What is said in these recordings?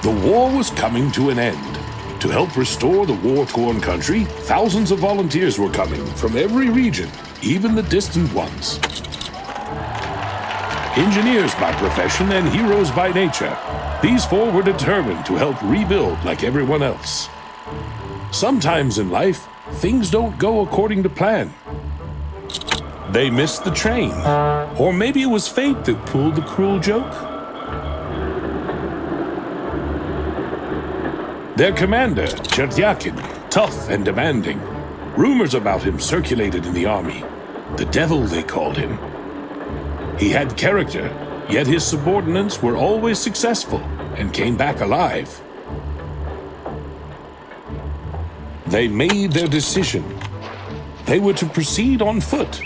The war was coming to an end. To help restore the war-torn country, thousands of volunteers were coming from every region, even the distant ones. Engineers by profession and heroes by nature, these four were determined to help rebuild like everyone else. Sometimes in life, things don't go according to plan. They missed the train, or maybe it was fate that pulled the cruel joke. Their commander, Shadefyre, tough and demanding. Rumors about him circulated in the army. The devil, they called him. He had character, yet his subordinates were always successful and came back alive. They made their decision. They were to proceed on foot.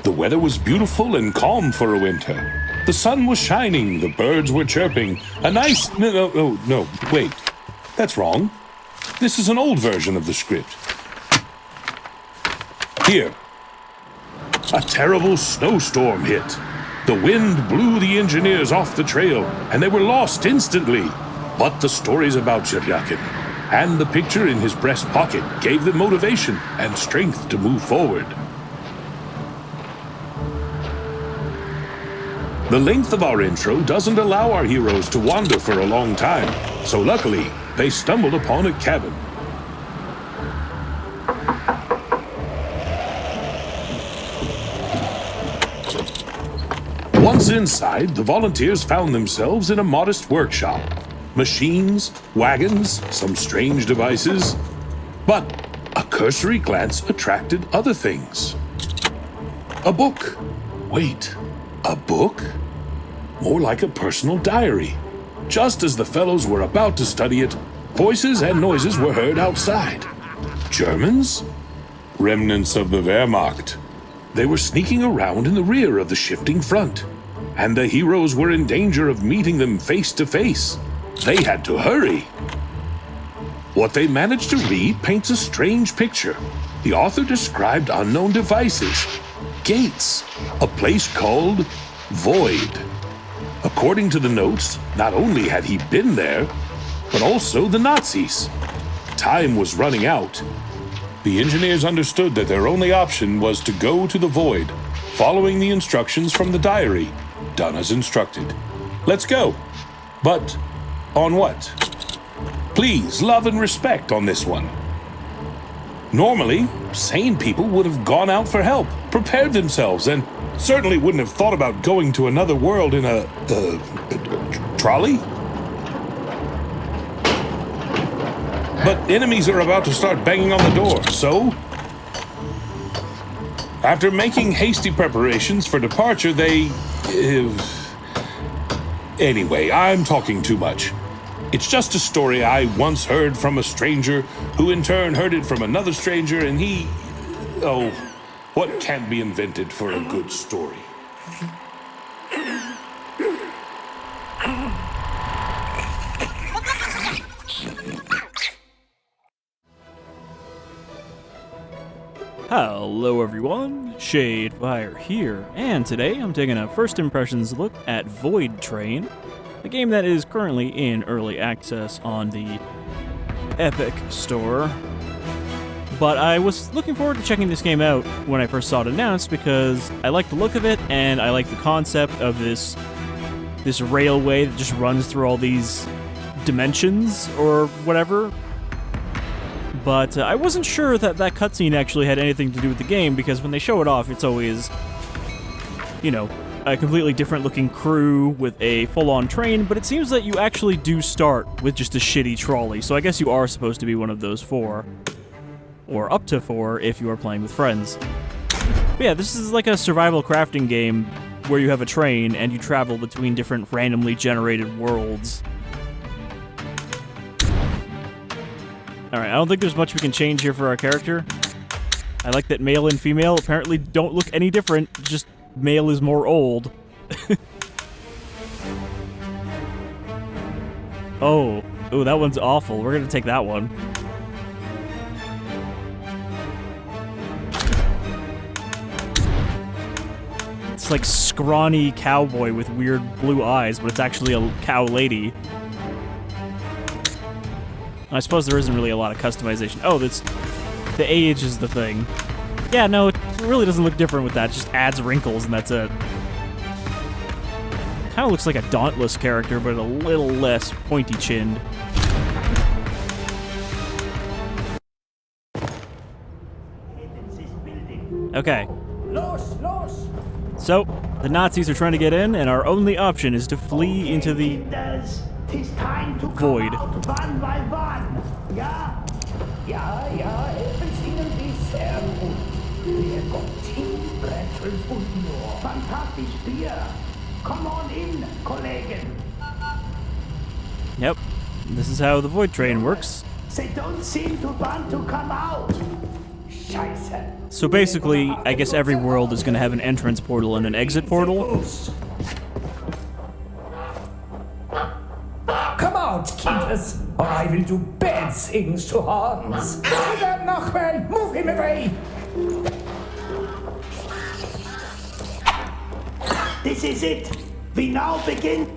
The weather was beautiful and calm for a winter. The sun was shining, the birds were chirping. A nice... No, wait. That's wrong. This is an old version of the script. Here. A terrible snowstorm hit. The wind blew the engineers off the trail, and they were lost instantly. But the stories about Shadefyre and the picture in his breast pocket gave them motivation and strength to move forward. The length of our intro doesn't allow our heroes to wander for a long time, so luckily, they stumbled upon a cabin. Once inside, the volunteers found themselves in a modest workshop. Machines, wagons, some strange devices. But a cursory glance attracted other things. A book. Wait, a book? More like a personal diary. Just as the fellows were about to study it, voices and noises were heard outside. Germans? Remnants of the Wehrmacht. They were sneaking around in the rear of the shifting front, and the heroes were in danger of meeting them face to face. They had to hurry. What they managed to read paints a strange picture. The author described unknown devices, gates, a place called Void. According to the notes, not only had he been there, but also the Nazis. Time was running out. The engineers understood that their only option was to go to the Void, following the instructions from the diary, done as instructed. Let's go. But on what? Please, love and respect on this one. Normally, sane people would have gone out for help, prepared themselves, and certainly wouldn't have thought about going to another world in a trolley. But enemies are about to start banging on the door, so... After making hasty preparations for departure, they... Anyway, I'm talking too much. It's just a story I once heard from a stranger, who in turn heard it from another stranger, and he... Oh, what can't be invented for a good story? Hello everyone, Shadefyre here, and today I'm taking a first impressions look at Voidtrain, a game that is currently in early access on the Epic Store. But I was looking forward to checking this game out when I first saw it announced because I like the look of it and I like the concept of this railway that just runs through all these dimensions or whatever. But I wasn't sure that that cutscene actually had anything to do with the game, because when they show it off, it's always, you know, a completely different looking crew with a full-on train, but it seems that you actually do start with just a shitty trolley, so I guess you are supposed to be one of those four. Or up to four if you are playing with friends. But yeah, this is like a survival crafting game where you have a train and you travel between different randomly generated worlds. Alright, I don't think there's much we can change here for our character. I like that male and female apparently don't look any different, just male is more old. Oh, that one's awful. We're gonna take that one. It's like scrawny cowboy with weird blue eyes, but it's actually a cow lady. I suppose there isn't really a lot of customization. Oh, that's the age is the thing. Yeah, no, it really doesn't look different with that. It just adds wrinkles and that's it. Kind of looks like a Dauntless character, but a little less pointy-chinned. Okay. So, the Nazis are trying to get in, and our only option is to flee into the void. Yep, this is how the Voidtrain works. They don't seem to want to come out. So basically, I guess every world is going to have an entrance portal and an exit portal. Come out, keepers, or I will do bad things to Hans. Nachman, move him away! This is it. We now begin.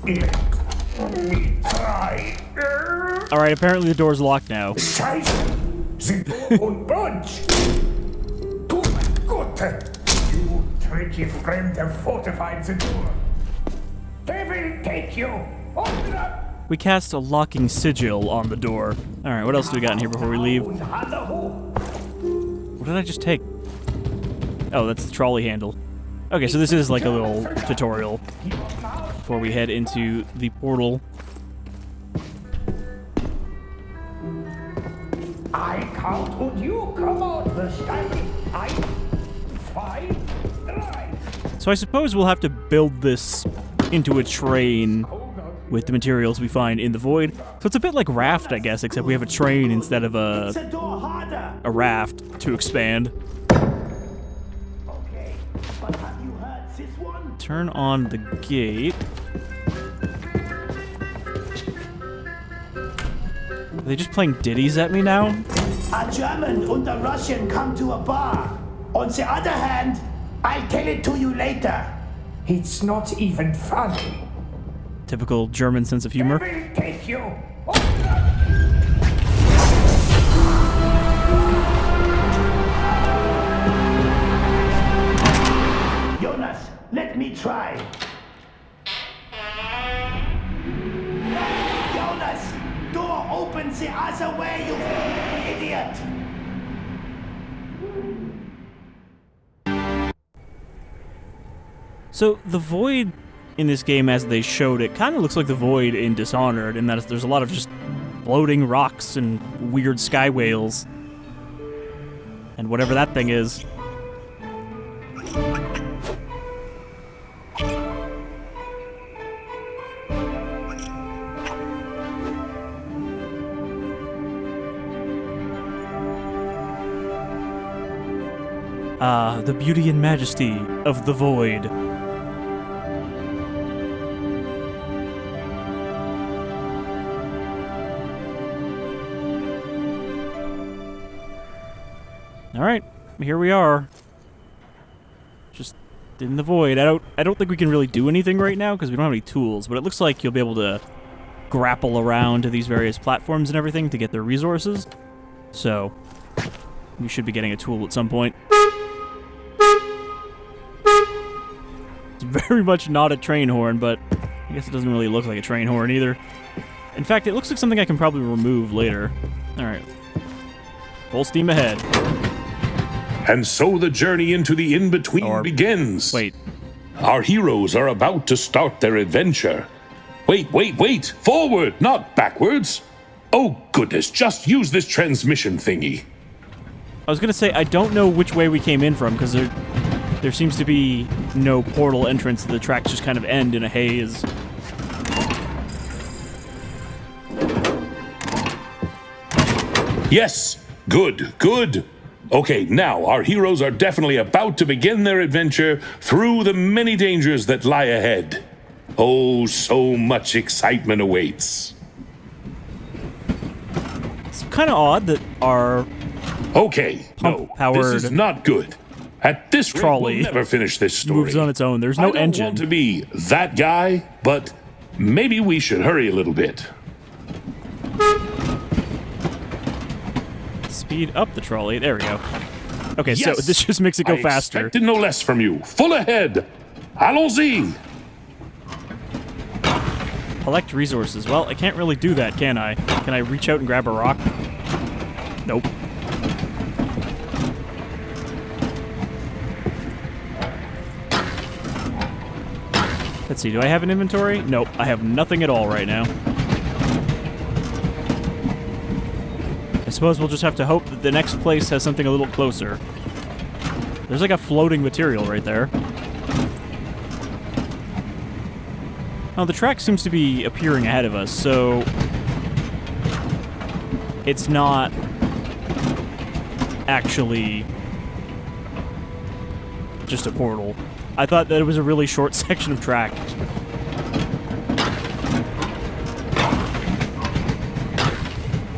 Let me try. Alright, apparently the door's locked now. Scheiße! The door won't budge! Du Gott! You tricky friend have fortified the door. They will take you! Open up! We cast a locking sigil on the door. Alright, what else do we got in here before we leave? What did I just take? Oh, that's the trolley handle. Okay, so this is like a little tutorial before we head into the portal. I count on you come out the sky. I 5, 3. So I suppose we'll have to build this into a train with the materials we find in the void. So it's a bit like Raft, I guess, except we have a train instead of a raft to expand. Okay, but have you heard this one? Turn on the gate. Are they just playing ditties at me now? A German and a Russian come to a bar. On the other hand, I'll tell it to you later. It's not even funny. Typical German sense of humor. They will take you. Jonas, let me try. Jonas, door opens the other way, you idiot. So the void in this game, as they showed it, kind of looks like the void in Dishonored, in that there's a lot of just floating rocks and weird sky whales. And whatever that thing is. Ah, the beauty and majesty of the void. Alright, here we are. Just in the void. I don't think we can really do anything right now because we don't have any tools, but it looks like you'll be able to grapple around to these various platforms and everything to get their resources. So, we should be getting a tool at some point. It's very much not a train horn, but I guess it doesn't really look like a train horn either. In fact, it looks like something I can probably remove later. Alright. Full steam ahead. And so the journey into the in-between begins. Wait. Our heroes are about to start their adventure. Wait! Forward, not backwards. Oh goodness, just use this transmission thingy. I was gonna say, I don't know which way we came in from, because there seems to be no portal entrance. The tracks just kind of end in a haze. Yes, good. Okay, now our heroes are definitely about to begin their adventure through the many dangers that lie ahead. Oh, so much excitement awaits. It's kind of odd that our Okay, no, pump-powered this is not good. At this rate, trolley we'll never finish this story. moves on its own. There's no I don't engine. want to be that guy, but maybe we should hurry a little bit. Speed up the trolley. There we go. Okay, so Yes! this just makes it go I faster. expected no less from you. Full ahead. Allons-y. Collect resources. Well, I can't really do that, can I? Can I reach out and grab a rock? Nope. Let's see, do I have an inventory? Nope, I have nothing at all right now. I suppose we'll just have to hope that the next place has something a little closer. There's like a floating material right there. Oh, the track seems to be appearing ahead of us, so it's not actually just a portal. I thought that it was a really short section of track.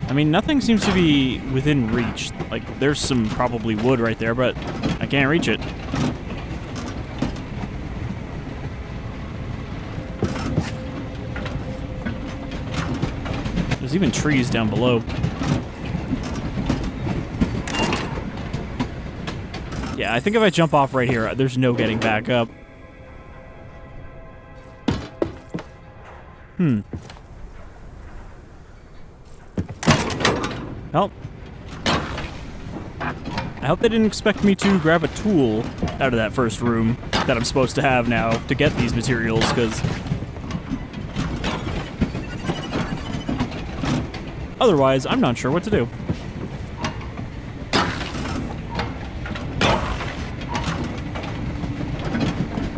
I mean, nothing seems to be within reach. Like, there's some probably wood right there, but I can't reach it. There's even trees down below. Yeah, I think if I jump off right here, there's no getting back up. Well, I hope they didn't expect me to grab a tool out of that first room that I'm supposed to have now to get these materials, because otherwise, I'm not sure what to do.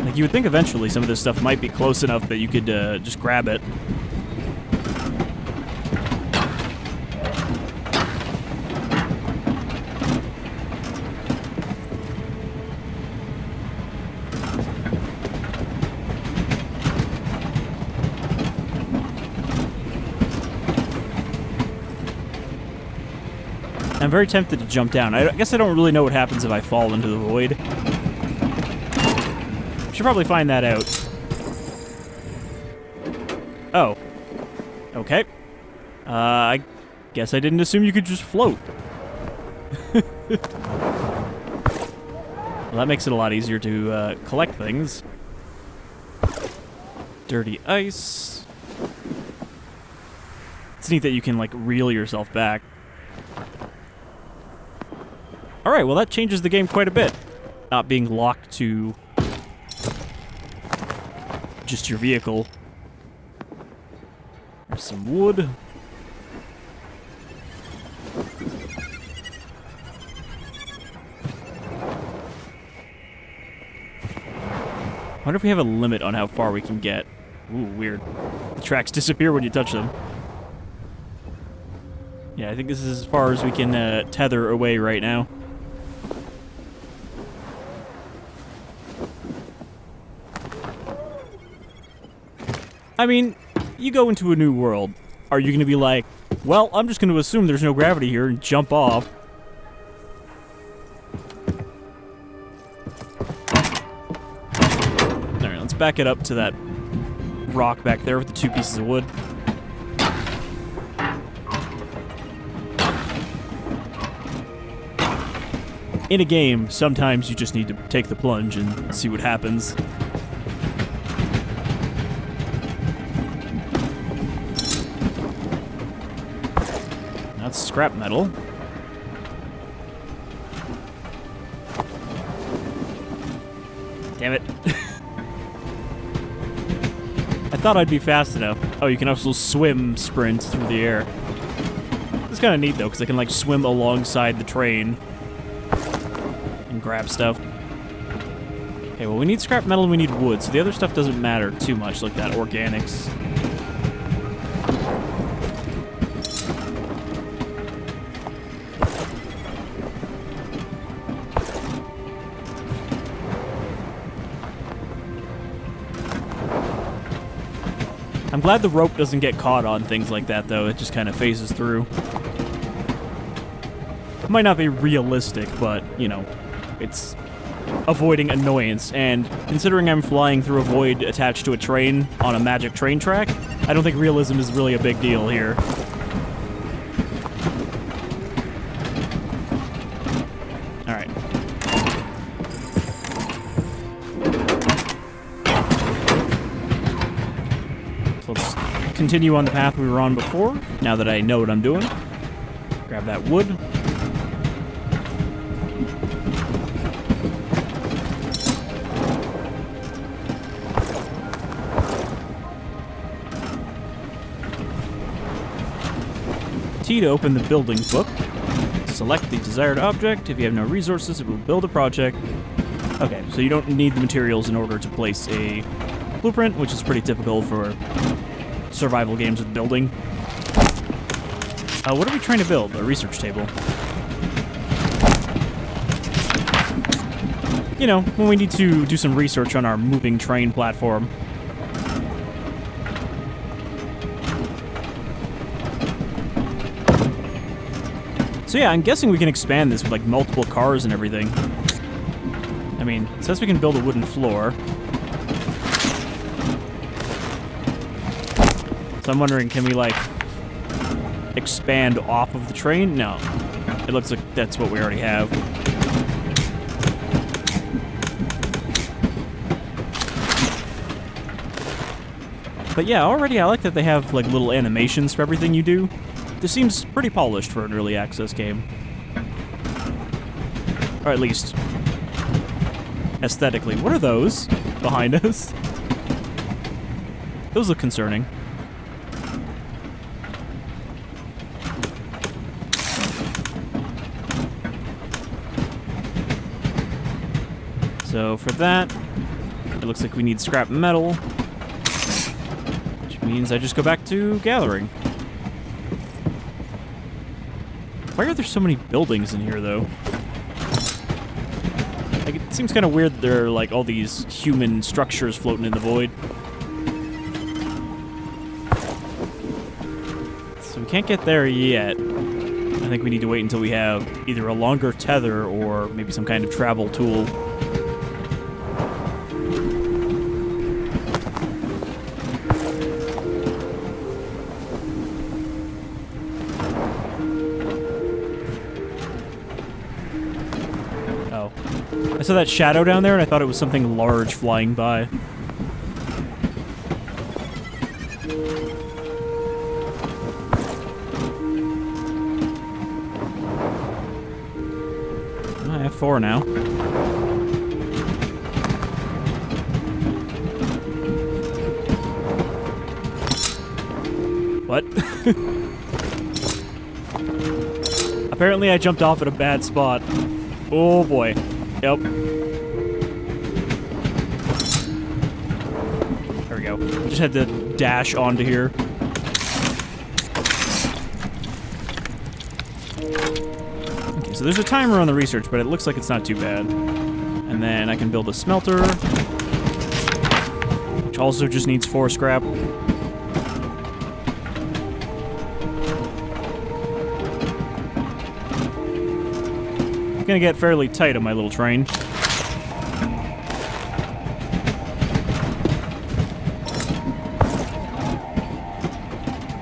Like, you would think eventually some of this stuff might be close enough that you could just grab it. I'm very tempted to jump down. I guess I don't really know what happens if I fall into the void. Should probably find that out. Oh. Okay. I guess I didn't assume you could just float. Well, that makes it a lot easier to collect things. Dirty ice. It's neat that you can, like, reel yourself back. Alright, well that changes the game quite a bit. Not being locked to just your vehicle. There's some wood. I wonder if we have a limit on how far we can get. Ooh, weird. The tracks disappear when you touch them. Yeah, I think this is as far as we can tether away right now. I mean, you go into a new world. Are you going to be like, well, I'm just going to assume there's no gravity here and jump off? Alright, let's back it up to that rock back there with the 2 pieces of wood. In a game, sometimes you just need to take the plunge and see what happens. That's scrap metal. Damn it. I thought I'd be fast enough. Oh, you can also swim sprint through the air. It's kind of neat, though, because I can, like, swim alongside the train and grab stuff. Okay, well, we need scrap metal and we need wood, so the other stuff doesn't matter too much, like that organics. I'm glad the rope doesn't get caught on things like that, though. It just kind of phases through. It might not be realistic, but, you know, it's avoiding annoyance, and considering I'm flying through a void attached to a train on a magic train track, I don't think realism is really a big deal here. Alright. So let's continue on the path we were on before, now that I know what I'm doing. Grab that wood. T to open the building book. Select the desired object. If you have no resources, it will build a project. Okay, so you don't need the materials in order to place a blueprint, which is pretty typical for survival games with building. What are we trying to build? A research table. You know, when we need to do some research on our moving train platform. So yeah, I'm guessing we can expand this with like multiple cars and everything. I mean, it says we can build a wooden floor. So I'm wondering, can we like expand off of the train? No. It looks like that's what we already have. But yeah, already I like that they have like little animations for everything you do. This seems pretty polished for an early access game. Or at least aesthetically. What are those behind us? Those look concerning. So for that, it looks like we need scrap metal, which means I just go back to gathering. Why are there so many buildings in here, though? Like, it seems kind of weird that there are, like, all these human structures floating in the void. So we can't get there yet. I think we need to wait until we have either a longer tether or maybe some kind of travel tool. I saw that shadow down there, and I thought it was something large flying by. I have 4 now. What? Apparently I jumped off at a bad spot. Oh boy. Yep. There we go. Just had to dash onto here. Okay, so there's a timer on the research, but it looks like it's not too bad. And then I can build a smelter, which also just needs 4 scrap. Gonna get fairly tight on my little train.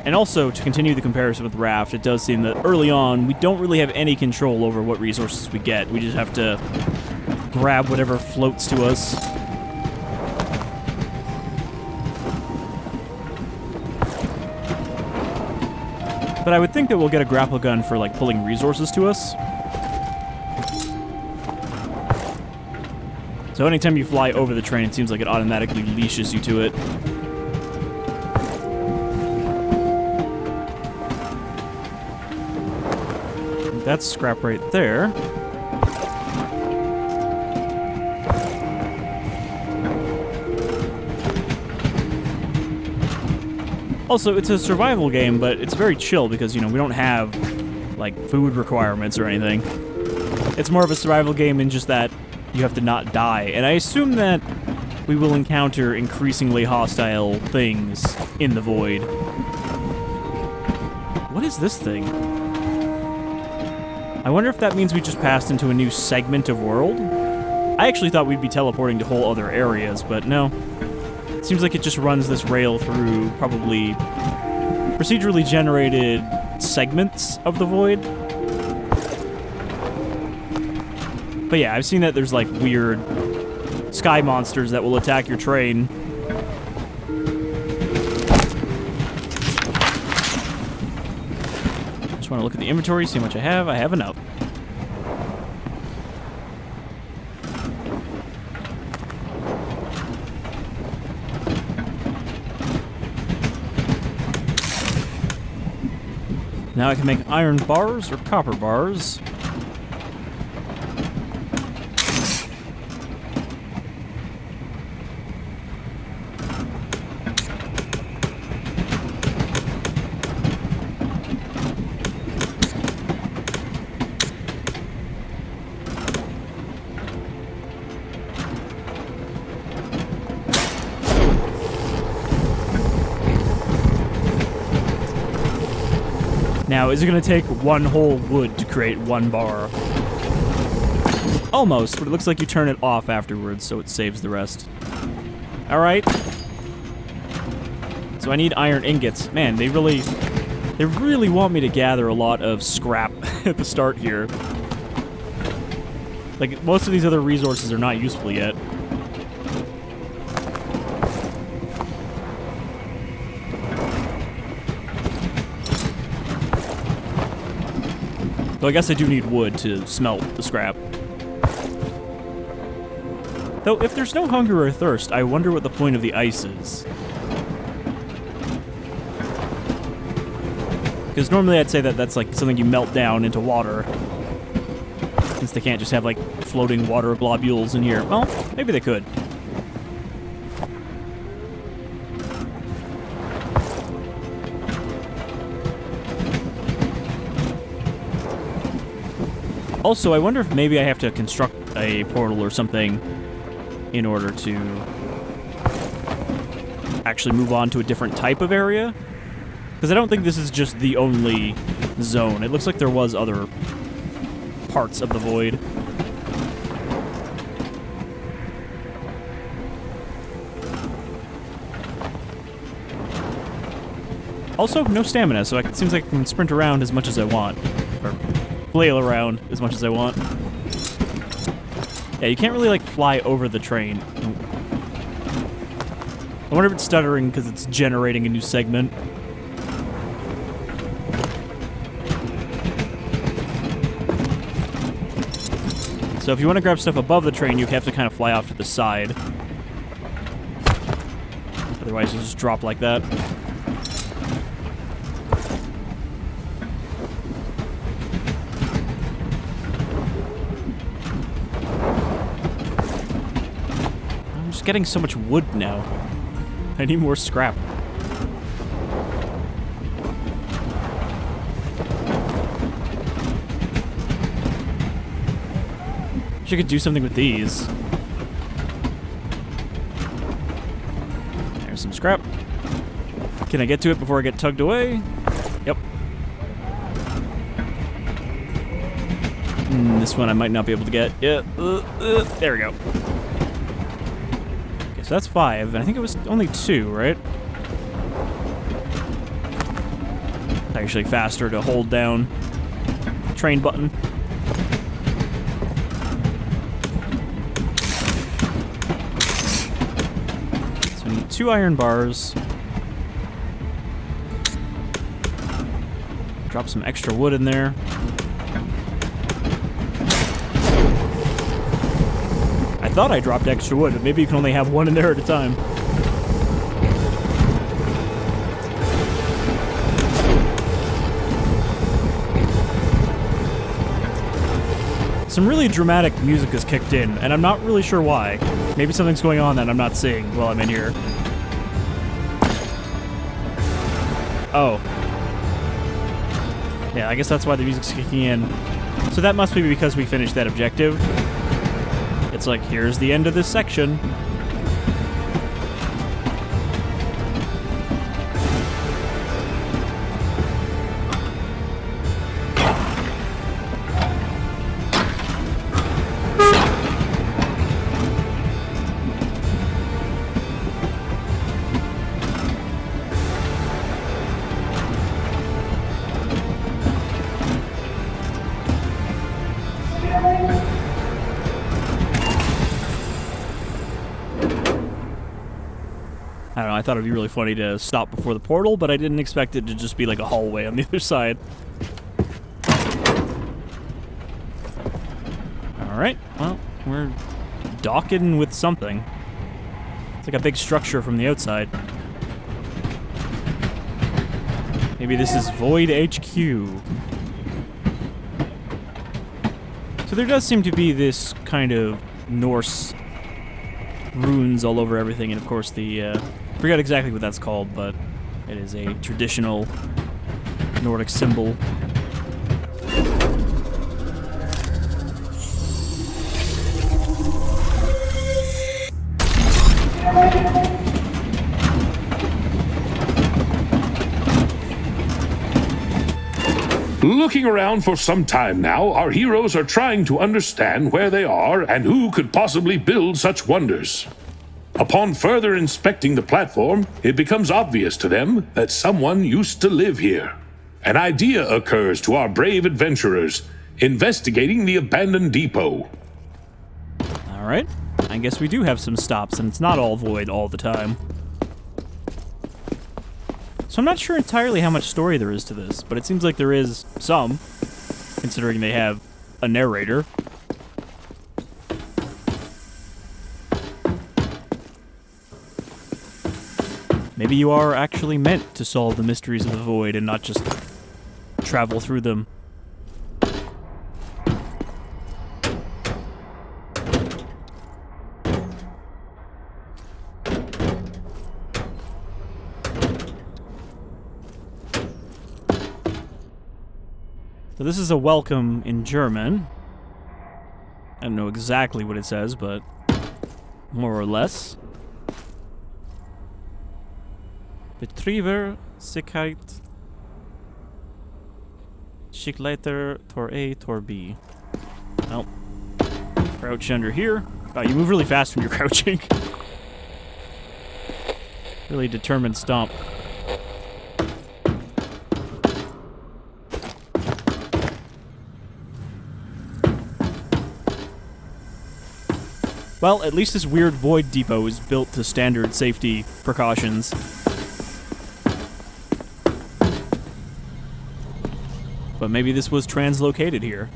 And also, to continue the comparison with Raft, it does seem that early on, we don't really have any control over what resources we get. We just have to grab whatever floats to us. But I would think that we'll get a grapple gun for, like, pulling resources to us. So anytime you fly over the train, it seems like it automatically leashes you to it. That's scrap right there. Also, it's a survival game, but it's very chill because, you know, we don't have, like, food requirements or anything. It's more of a survival game in just that you have to not die. And I assume that we will encounter increasingly hostile things in the void. What is this thing? I wonder if that means we just passed into a new segment of world? I actually thought we'd be teleporting to whole other areas, but no. It seems like it just runs this rail through probably procedurally generated segments of the void. But yeah, I've seen that there's like weird sky monsters that will attack your train. Just want to look at the inventory, see how much I have. I have enough. Now I can make iron bars or copper bars. Now, is it going to take one whole wood to create one bar? Almost, but it looks like you turn it off afterwards, so it saves the rest. Alright. So I need iron ingots. Man, they really want me to gather a lot of scrap at the start here. Like, most of these other resources are not useful yet. Though I guess I do need wood to smelt the scrap. Though, if there's no hunger or thirst, I wonder what the point of the ice is. Because normally I'd say that that's like something you melt down into water. Since they can't just have like floating water globules in here. Well, maybe they could. Also, I wonder if maybe I have to construct a portal or something in order to actually move on to a different type of area. Because I don't think this is just the only zone. It looks like there was other parts of the void. Also, no stamina, so it seems like I can sprint around as much as I want. Or flail around as much as I want. Yeah, you can't really, like, fly over the train. I wonder if it's stuttering because it's generating a new segment. So if you want to grab stuff above the train, you have to kind of fly off to the side. Otherwise, you'll just drop like that. Getting so much wood now. I need more scrap. Wish I could do something with these. There's some scrap. Can I get to it before I get tugged away? Yep. This one I might not be able to get. Yeah. There we go. So that's 5, and I think it was only 2, right? It's actually faster to hold down the train button. So I need 2 iron bars. Drop some extra wood in there. I thought I dropped extra wood, but maybe you can only have 1 in there at a time. Some really dramatic music has kicked in, and I'm not really sure why. Maybe something's going on that I'm not seeing while I'm in here. Oh. Yeah, I guess that's why the music's kicking in. So that must be because we finished that objective. It's like, here's the end of this section. I don't know, I thought it'd be really funny to stop before the portal, but I didn't expect it to just be like a hallway on the other side. Alright, well, we're docking with something. It's like a big structure from the outside. Maybe this is Void HQ. So there does seem to be this kind of Norse runes all over everything, and of course the, I forgot exactly what that's called, but it is a traditional Nordic symbol. Looking around for some time now, our heroes are trying to understand where they are and who could possibly build such wonders. Upon further inspecting the platform, it becomes obvious to them that someone used to live here. An idea occurs to our brave adventurers, investigating the abandoned depot. Alright, I guess we do have some stops, and it's not all void all the time. So I'm not sure entirely how much story there is to this, but it seems like there is some, considering they have a narrator. Maybe you are actually meant to solve the mysteries of the void and not just travel through them. So this is a welcome in German. I don't know exactly what it says, but more or less. Betrieber, Sicherheit, Schickleiter, Tor A, Tor B. Well, crouch under here. Oh, you move really fast when you're crouching. Really determined stomp. Well, at least this weird void depot is built to standard safety precautions. But maybe this was translocated here.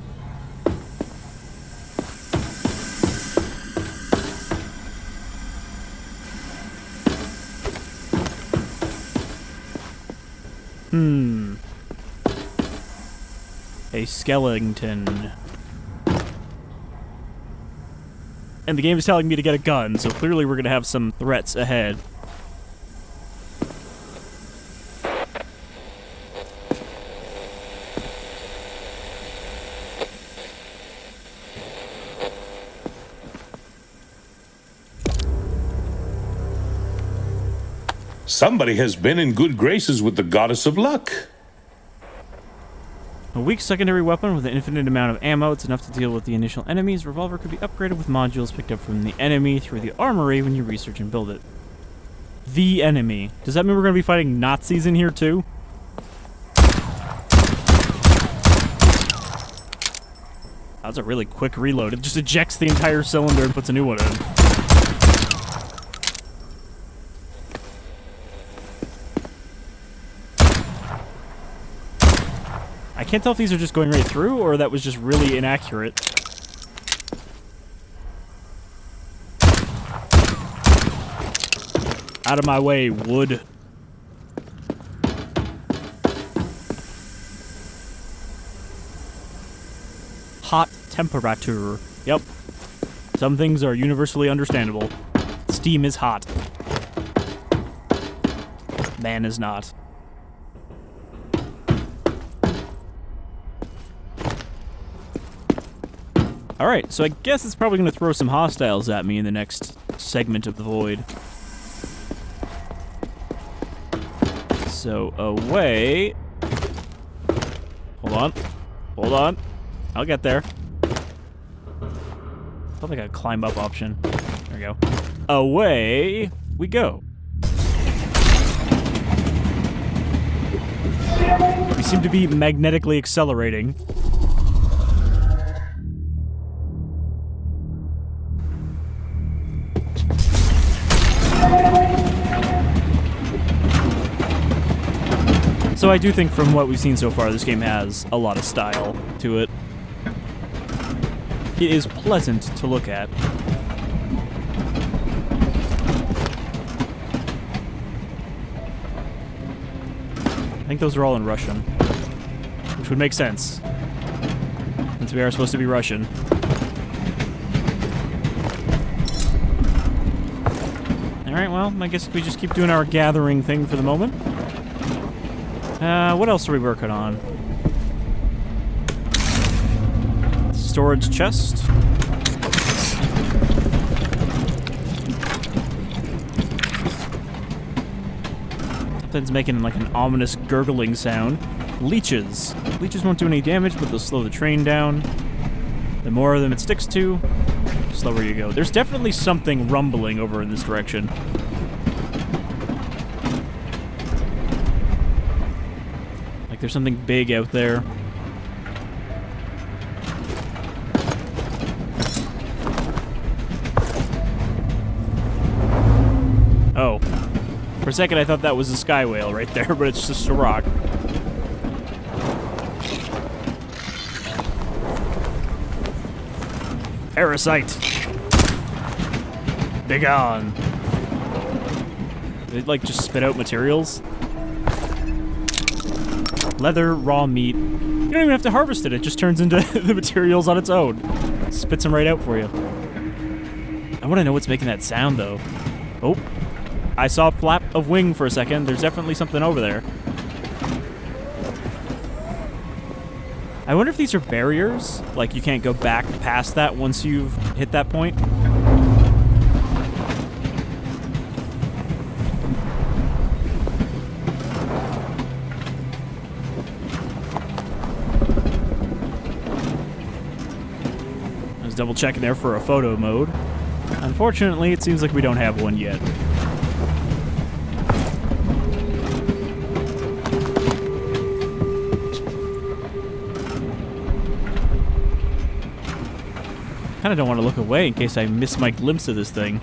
A skeleton. And the game is telling me to get a gun, so clearly we're gonna have some threats ahead. Somebody has been in good graces with the goddess of luck. A weak secondary weapon with an infinite amount of ammo. It's enough to deal with the initial enemies. Revolver could be upgraded with modules picked up from the enemy through the armory when you research and build it. The enemy. Does that mean we're going to be fighting Nazis in here too? That's a really quick reload. It just ejects the entire cylinder and puts a new one in. I can't tell if these are just going right through, or that was just really inaccurate. Out of my way, wood. Hot temperature. Yep. Some things are universally understandable. Steam is hot. Man is not. Alright, so I guess it's probably going to throw some hostiles at me in the next segment of the void. So, away. Hold on. Hold on. I'll get there. Probably got a climb up option. There we go. Away we go. We seem to be magnetically accelerating. So I do think from what we've seen so far, this game has a lot of style to it. It is pleasant to look at. I think those are all in Russian, which would make sense, since we are supposed to be Russian. Alright, well, I guess we just keep doing our gathering thing for the moment. What else are we working on? Storage chest. Something's making like an ominous gurgling sound. Leeches. Leeches won't do any damage, but they'll slow the train down. The more of them it sticks to, the slower you go. There's definitely something rumbling over in this direction. Like there's something big out there. Oh. For a second I thought that was a sky whale right there, but it's just a rock. Parasite! Be gone! They like just spit out materials. Leather, raw meat. You don't even have to harvest it, it just turns into the materials on its own. Spits them right out for you. I want to know what's making that sound though. Oh. I saw a flap of wing for a second. There's definitely something over there. I wonder if these are barriers? Like you can't go back past that once you've hit that point? I was double checking there for a photo mode. Unfortunately, it seems like we don't have one yet. Kinda don't want to look away in case I miss my glimpse of this thing.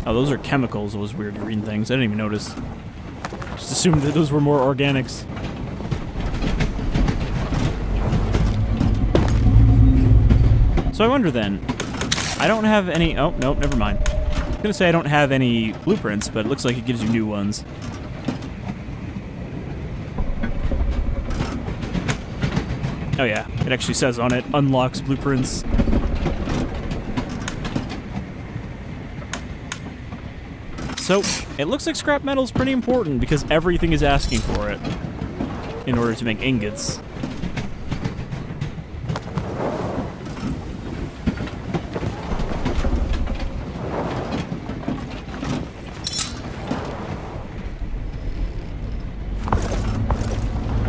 Oh, those are chemicals, those weird green things. I didn't even notice. Just assumed that those were more organics. So I wonder then, I don't have any... Oh, nope, never mind. I was gonna say I don't have any blueprints, but it looks like it gives you new ones. Oh yeah, it actually says on it, unlocks blueprints. So, it looks like scrap metal is pretty important because everything is asking for it in order to make ingots.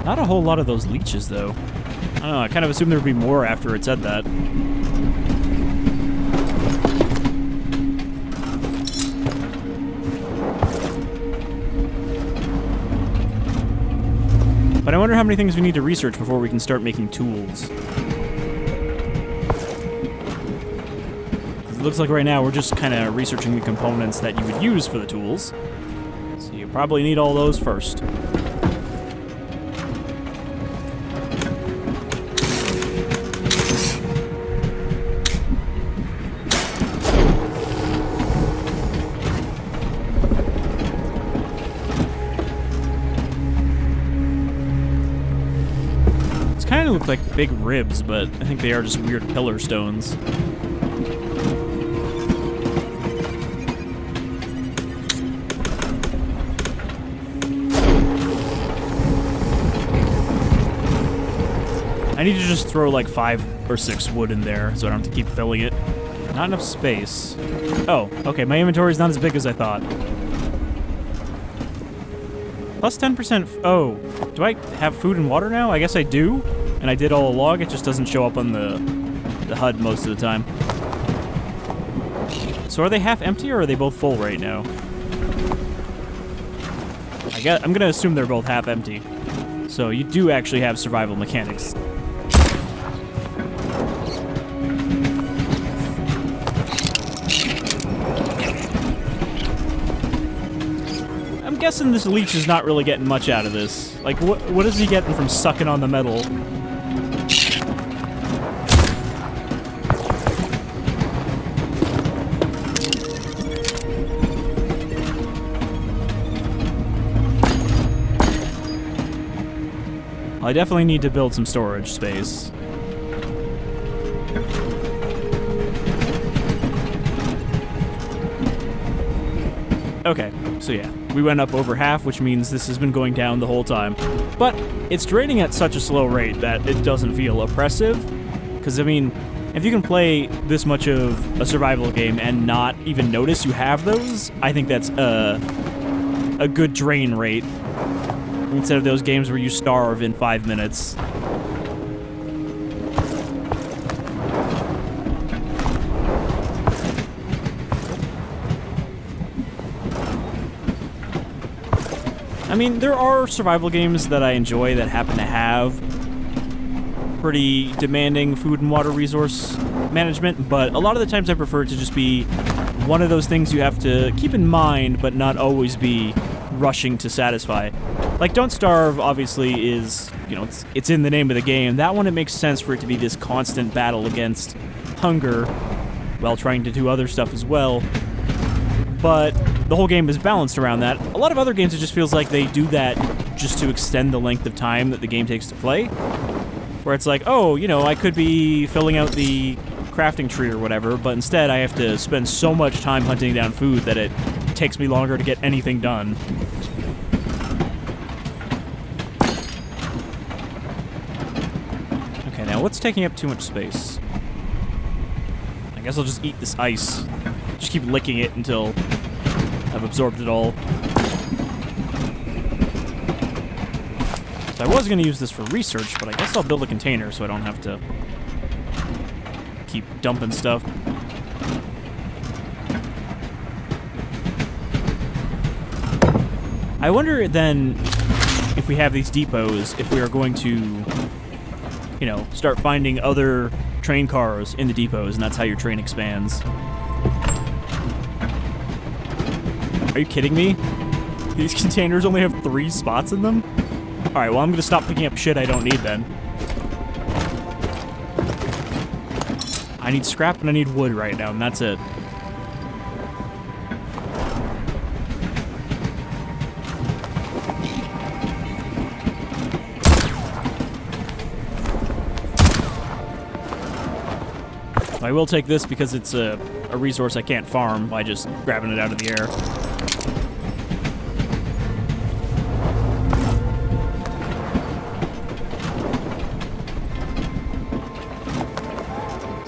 Not a whole lot of those leeches, though. I don't know, I kind of assumed there would be more after it said that. But I wonder how many things we need to research before we can start making tools. It looks like right now we're just kind of researching the components that you would use for the tools. So you probably need all those first. Kind of look like big ribs, but I think they are just weird pillar stones. I need to just throw like 5 or 6 wood in there so I don't have to keep filling it. Not enough space. Oh, okay, my inventory's not as big as I thought. Plus 10%. Oh, do I have food and water now? I guess I do. And I did all along. It just doesn't show up on the HUD most of the time. So are they half empty or are they both full right now? I'm gonna assume they're both half empty. So you do actually have survival mechanics. I'm guessing this leech is not really getting much out of this. Like, what is he getting from sucking on the metal? I definitely need to build some storage space. Okay, so yeah, we went up over half, which means this has been going down the whole time. But it's draining at such a slow rate that it doesn't feel oppressive. Because, I mean, if you can play this much of a survival game and not even notice you have those, I think that's a good drain rate. Instead of those games where you starve in 5 minutes. I mean, there are survival games that I enjoy that happen to have pretty demanding food and water resource management, but a lot of the times I prefer it to just be one of those things you have to keep in mind, but not always be rushing to satisfy. Like, Don't Starve, obviously, is, you know, it's in the name of the game. That one, it makes sense for it to be this constant battle against hunger while trying to do other stuff as well. But the whole game is balanced around that. A lot of other games, it just feels like they do that just to extend the length of time that the game takes to play. Where it's like, oh, you know, I could be filling out the crafting tree or whatever, but instead I have to spend so much time hunting down food that it takes me longer to get anything done. Now, what's taking up too much space? I guess I'll just eat this ice. Just keep licking it until I've absorbed it all. So I was going to use this for research, but I guess I'll build a container so I don't have to keep dumping stuff. I wonder then, if we have these depots, if we are going to, you know, start finding other train cars in the depots, and that's how your train expands. Are you kidding me? These containers only have 3 spots in them? Alright, well, I'm gonna stop picking up shit I don't need then. I need scrap and I need wood right now, and that's it. I will take this because it's a resource I can't farm by just grabbing it out of the air.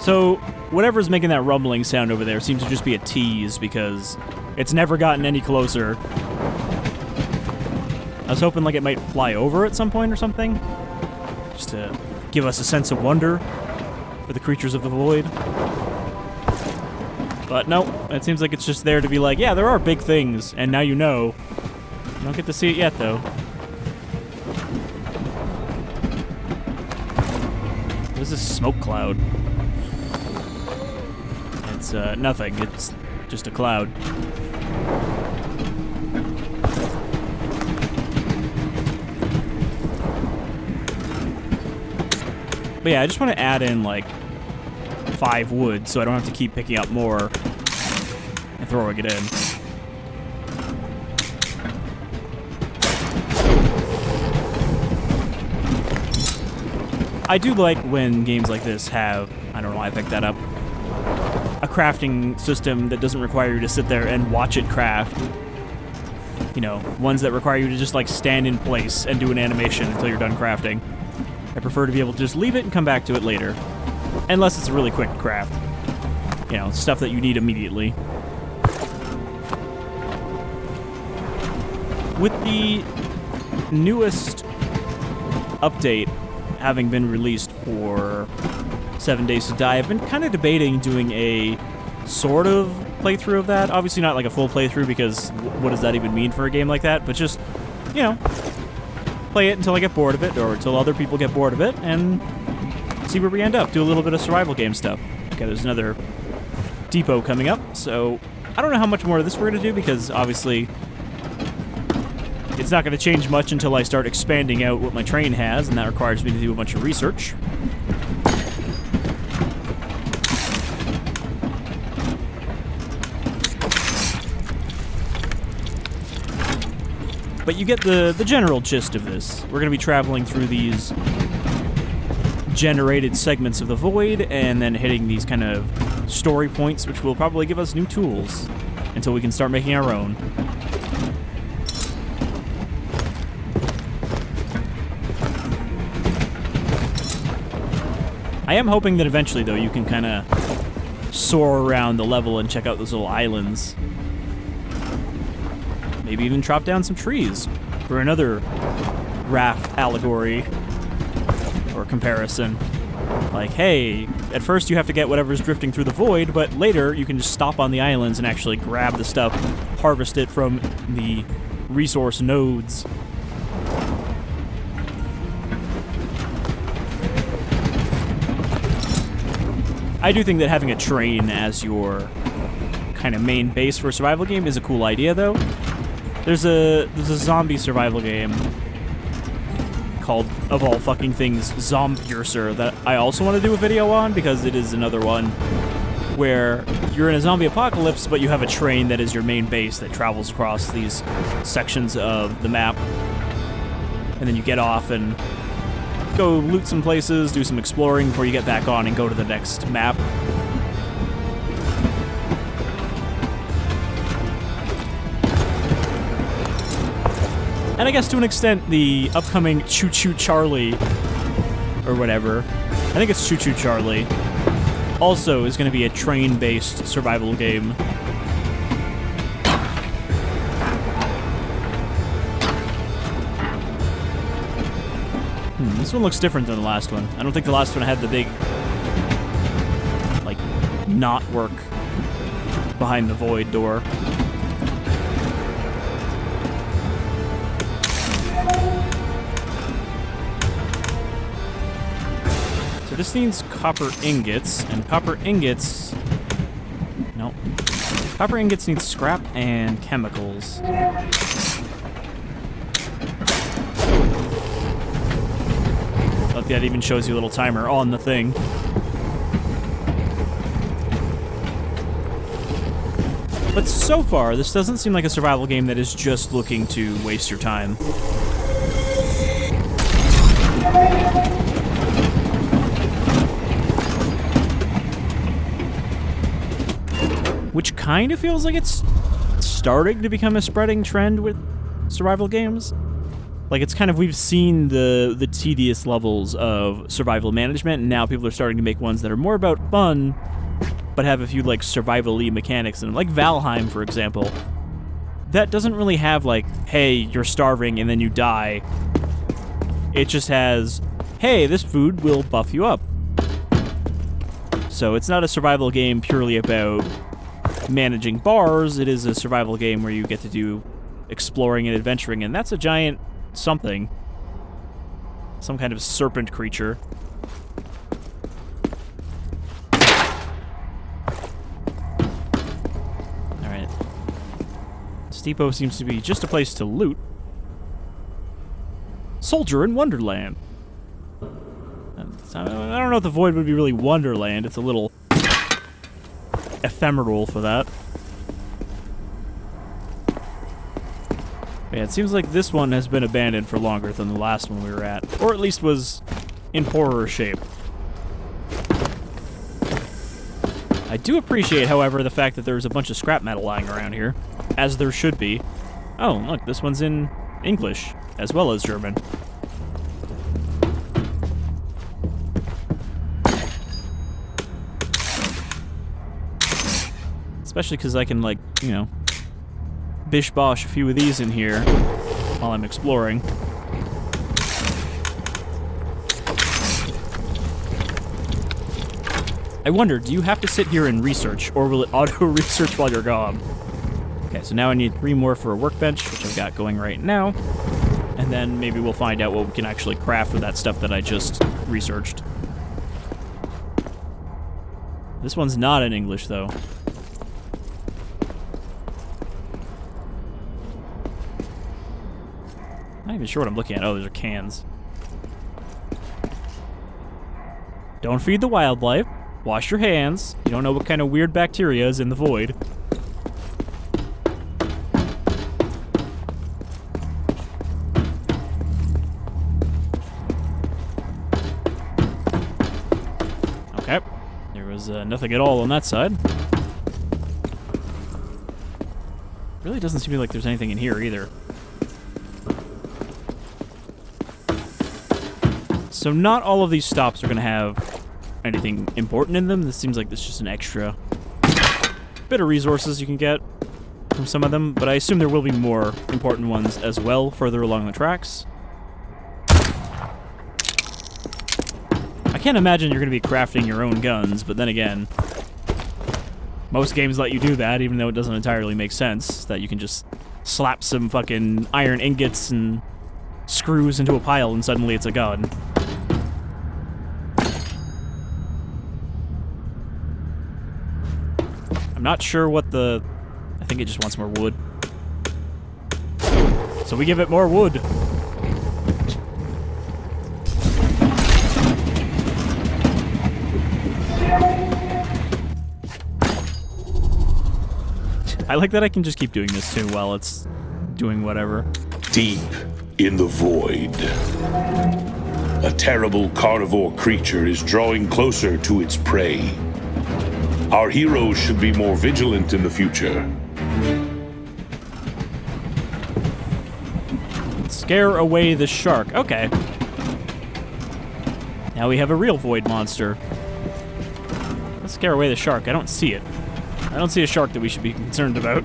So, whatever's making that rumbling sound over there seems to just be a tease because it's never gotten any closer. I was hoping like it might fly over at some point or something, just to give us a sense of wonder for the creatures of the void. But no, it seems like it's just there to be like, yeah, there are big things, and now you know. You don't get to see it yet, though. What is this smoke cloud? It's nothing, it's just a cloud. But yeah, I just want to add in, like, 5 wood so I don't have to keep picking up more and throwing it in. I do like when games like this have, I don't know why I picked that up, a crafting system that doesn't require you to sit there and watch it craft. You know, ones that require you to just, like, stand in place and do an animation until you're done crafting. I prefer to be able to just leave it and come back to it later. Unless it's a really quick craft. You know, stuff that you need immediately. With the newest update having been released for 7 Days to Die, I've been kind of debating doing a sort of playthrough of that. Obviously not like a full playthrough, because what does that even mean for a game like that? But just, you know, play it until I get bored of it, or until other people get bored of it, and see where we end up. Do a little bit of survival game stuff. Okay, there's another depot coming up, so I don't know how much more of this we're going to do, because obviously It's not going to change much until I start expanding out what my train has, and that requires me to do a bunch of research. But you get the general gist of this. We're going to be traveling through these generated segments of the void, and then hitting these kind of story points, which will probably give us new tools until we can start making our own. I am hoping that eventually, though, you can kind of soar around the level and check out those little islands. Maybe even chop down some trees for another raft allegory or comparison. Like, hey, at first you have to get whatever's drifting through the void, but later you can just stop on the islands and actually grab the stuff, harvest it from the resource nodes. I do think that having a train as your kind of main base for a survival game is a cool idea, though. There's a zombie survival game called, of all fucking things, Zombiercer, that I also want to do a video on, because it is another one where you're in a zombie apocalypse, but you have a train that is your main base that travels across these sections of the map. And then you get off and go loot some places, do some exploring before you get back on and go to the next map. And I guess to an extent, the upcoming Choo Choo Charlie, or whatever, I think it's Choo Choo Charlie, also is going to be a train-based survival game. This one looks different than the last one. I don't think the last one had the big, like, knot work behind the void door. So this needs copper ingots, and copper ingots... Nope. Copper ingots need scrap and chemicals. That even shows you a little timer on the thing. But so far, this doesn't seem like a survival game that is just looking to waste your time. Which kind of feels like it's starting to become a spreading trend with survival games. Like, it's kind of, we've seen the tedious levels of survival management, and now people are starting to make ones that are more about fun, but have a few, like, survival-y mechanics in them. Like Valheim, for example. That doesn't really have, like, hey, you're starving and then you die. It just has, hey, this food will buff you up. So it's not a survival game purely about managing bars. It is a survival game where you get to do exploring and adventuring, and that's a giant... something. Some kind of serpent creature. Alright. This depot seems to be just a place to loot. Soldier in Wonderland. I don't know if the void would be really Wonderland. It's a little ephemeral for that. Yeah, it seems like this one has been abandoned for longer than the last one we were at. Or at least was in poorer shape. I do appreciate, however, the fact that there's a bunch of scrap metal lying around here. As there should be. Oh, look, this one's in English, as well as German. Especially because I can, like, you know... bish-bosh a few of these in here while I'm exploring. I wonder, do you have to sit here and research, or will it auto-research while you're gone? Okay, so now I need 3 more for a workbench, which I've got going right now. And then maybe we'll find out what we can actually craft with that stuff that I just researched. This one's not in English, though. Not even sure what I'm looking at. Oh, those are cans. Don't feed the wildlife. Wash your hands. You don't know what kind of weird bacteria is in the void. Okay. There was nothing at all on that side. Really doesn't seem like there's anything in here either. So not all of these stops are going to have anything important in them. This seems like this is just an extra bit of resources you can get from some of them, but I assume there will be more important ones as well further along the tracks. I can't imagine you're going to be crafting your own guns, but then again, most games let you do that, even though it doesn't entirely make sense, that you can just slap some fucking iron ingots and screws into a pile and suddenly it's a gun. I'm not sure what the... I think it just wants more wood. So we give it more wood. I like that I can just keep doing this too while it's doing whatever. Deep in the void, a terrible carnivore creature is drawing closer to its prey. Our heroes should be more vigilant in the future. Scare away the shark. Okay. Now we have a real void monster. Let's scare away the shark. I don't see it. I don't see a shark that we should be concerned about.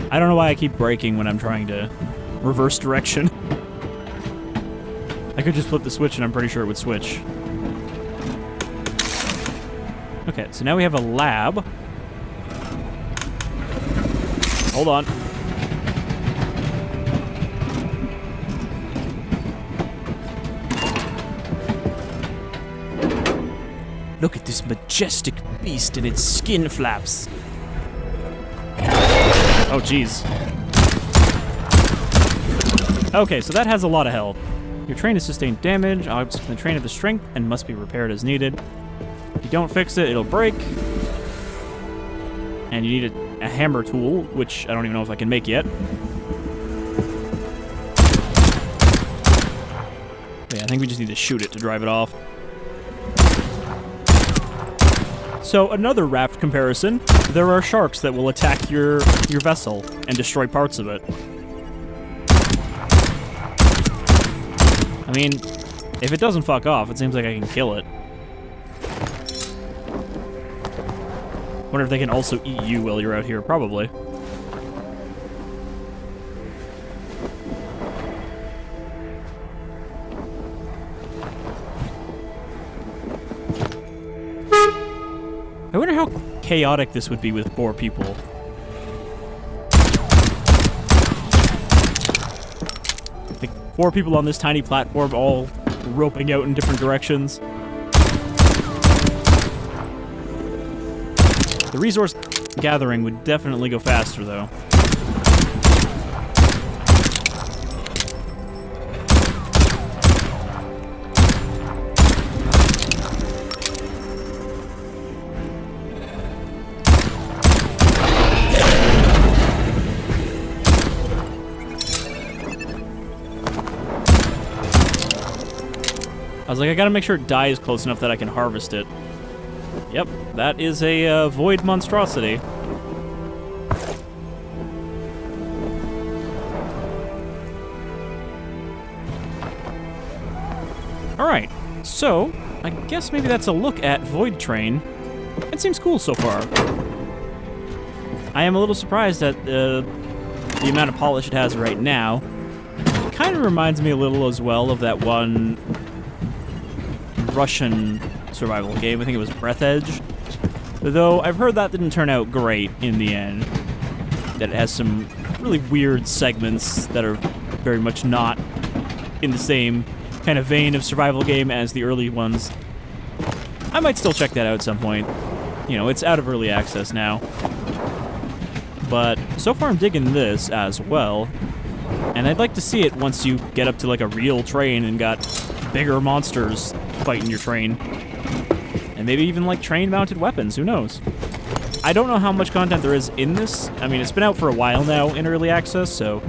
I don't know why I keep braking when I'm trying to reverse direction. I could just flip the switch and I'm pretty sure it would switch. Okay, so now we have a lab. Hold on. Look at this majestic beast and its skin flaps. Oh, jeez. Okay, so that has a lot of health. Your train has sustained damage. Objects in the train have the strength and must be repaired as needed. If you don't fix it, it'll break. And you need a hammer tool, which I don't even know if I can make yet. Yeah, I think we just need to shoot it to drive it off. So, another raft comparison. There are sharks that will attack your vessel and destroy parts of it. I mean, if it doesn't fuck off, it seems like I can kill it. Wonder if they can also eat you while you're out here. Probably. I wonder how chaotic this would be with 4 people. Like 4 people on this tiny platform all roping out in different directions. The resource gathering would definitely go faster, though. I was like, I gotta make sure it dies close enough that I can harvest it. Yep, that is a void monstrosity. Alright, so I guess maybe that's a look at Voidtrain. It seems cool so far. I am a little surprised at the amount of polish it has right now. It kind of reminds me a little as well of that one Russian survival game. I think it was Breath Edge. Though I've heard that didn't turn out great in the end. That it has some really weird segments that are very much not in the same kind of vein of survival game as the early ones. I might still check that out at some point. You know, it's out of early access now. But so far I'm digging this as well. And I'd like to see it once you get up to like a real train and got bigger monsters fighting your train. And maybe even like train-mounted weapons, who knows? I don't know how much content there is in this. I mean, it's been out for a while now in early access, so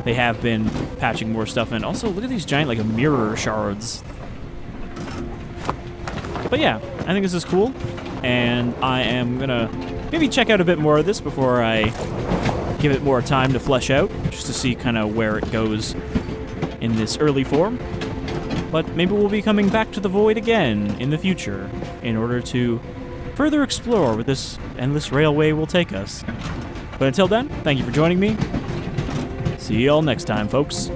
they have been patching more stuff in. Also, look at these giant like mirror shards. But yeah, I think this is cool. And I am gonna maybe check out a bit more of this before I give it more time to flesh out, just to see kind of where it goes in this early form. But maybe we'll be coming back to the Void again in the future in order to further explore where this endless railway will take us. But until then, thank you for joining me. See y'all next time, folks.